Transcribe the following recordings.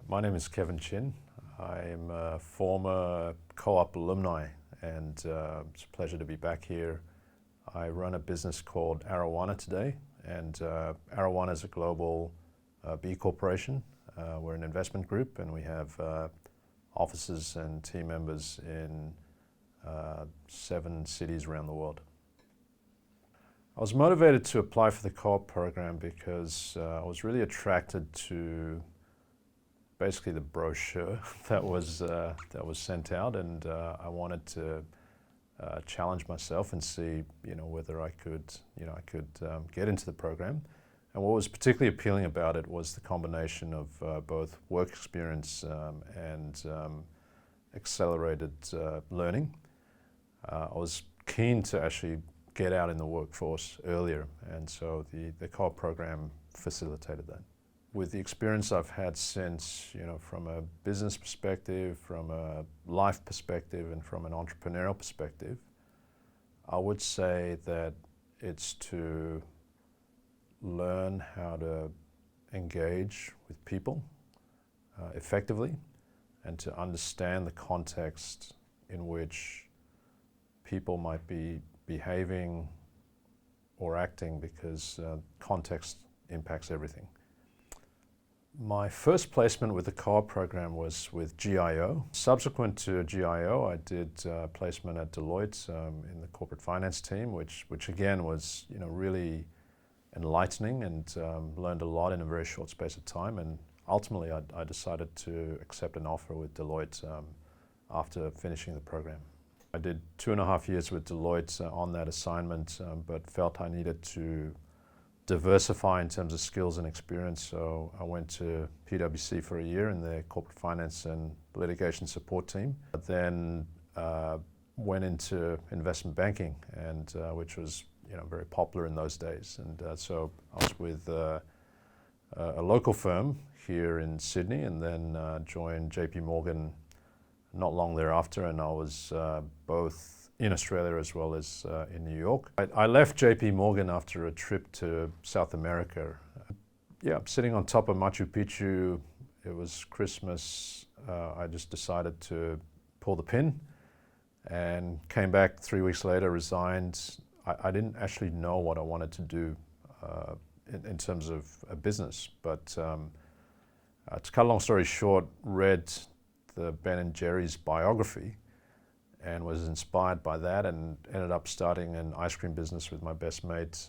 My name is Kevin Chin. I'm a former co-op alumni, and it's a pleasure to be back here. I run a business called Arowana today, and Arowana is a global B Corporation. We're an investment group, and we have offices and team members in 7 cities around the world. I was motivated to apply for the co-op program because I was really attracted to basically the brochure that was sent out, and I wanted to challenge myself and see, whether I could get into the program. And what was particularly appealing about it was the combination of both work experience and accelerated learning. I was keen to actually get out in the workforce earlier, and so the co-op program facilitated that. With the experience I've had since, from a business perspective, from a life perspective, and from an entrepreneurial perspective, I would say that it's to learn how to engage with people effectively, and to understand the context in which people might be behaving or acting, because context impacts everything. My first placement with the co-op program was with GIO. Subsequent to GIO, I did placement at Deloitte in the corporate finance team, which again was really enlightening, and learned a lot in a very short space of time. And ultimately, I decided to accept an offer with Deloitte after finishing the program. I did 2.5 years with Deloitte on that assignment, but felt I needed to diversify in terms of skills and experience, so I went to PwC for a year in their corporate finance and litigation support team. Then went into investment banking, and which was very popular in those days. And so I was with a local firm here in Sydney, and then joined JP Morgan not long thereafter, and I was both in Australia as well as in New York. I left JP Morgan after a trip to South America. Sitting on top of Machu Picchu, it was Christmas. I just decided to pull the pin and came back 3 weeks later, resigned. I didn't actually know what I wanted to do in terms of a business, but to cut a long story short, read the Ben & Jerry's biography and was inspired by that, and ended up starting an ice cream business with my best mate,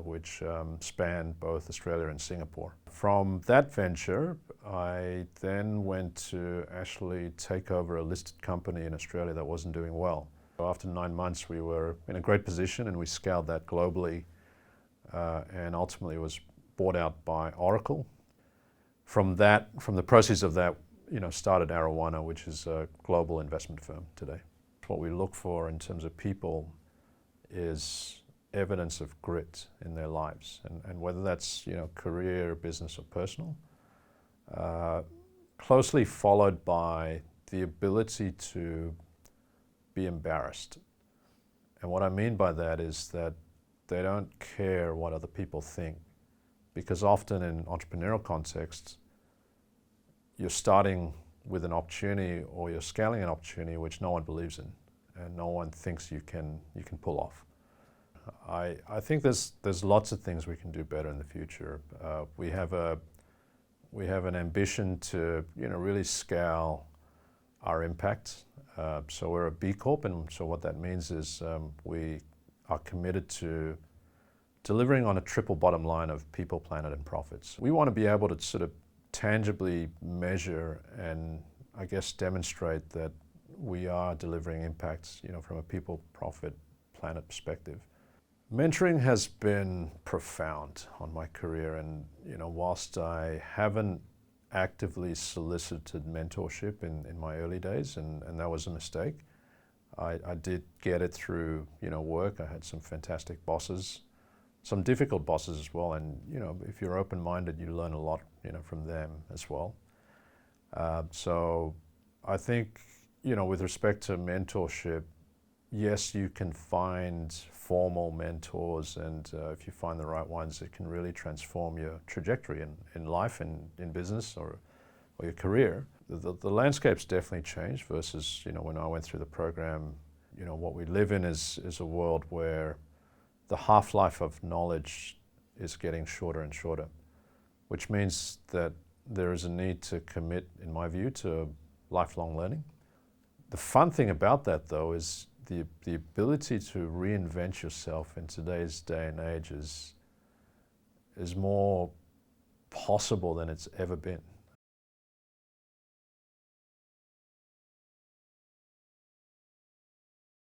which spanned both Australia and Singapore. From that venture, I then went to actually take over a listed company in Australia that wasn't doing well. After 9 months, we were in a great position, and we scaled that globally, and ultimately was bought out by Oracle. From the proceeds of that, started Arowana, which is a global investment firm today. What we look for in terms of people is evidence of grit in their lives, and whether that's career, business, or personal, closely followed by the ability to be embarrassed. And what I mean by that is that they don't care what other people think, because often in entrepreneurial contexts, you're starting with an opportunity, or you're scaling an opportunity which no one believes in and no one thinks you can pull off. I think there's lots of things we can do better in the future. We have an ambition to really scale our impact. So we're a B Corp, and so what that means is we are committed to delivering on a triple bottom line of people, planet, and profits. We want to be able to sort of tangibly measure and I guess demonstrate that we are delivering impacts, from a people, profit, planet perspective. Mentoring has been profound on my career, and whilst I haven't actively solicited mentorship in my early days, and that was a mistake, I did get it through work. I had some fantastic bosses, some difficult bosses as well, and if you're open-minded, you learn a lot from them as well. So I think with respect to mentorship, yes, you can find formal mentors, and if you find the right ones, it can really transform your trajectory in life and in business, or or your career, the landscape's definitely changed versus, when I went through the program. What we live in is a world where the half-life of knowledge is getting shorter and shorter, which means that there is a need to commit, in my view, to lifelong learning. The fun thing about that, though, is the ability to reinvent yourself in today's day and age is more possible than it's ever been.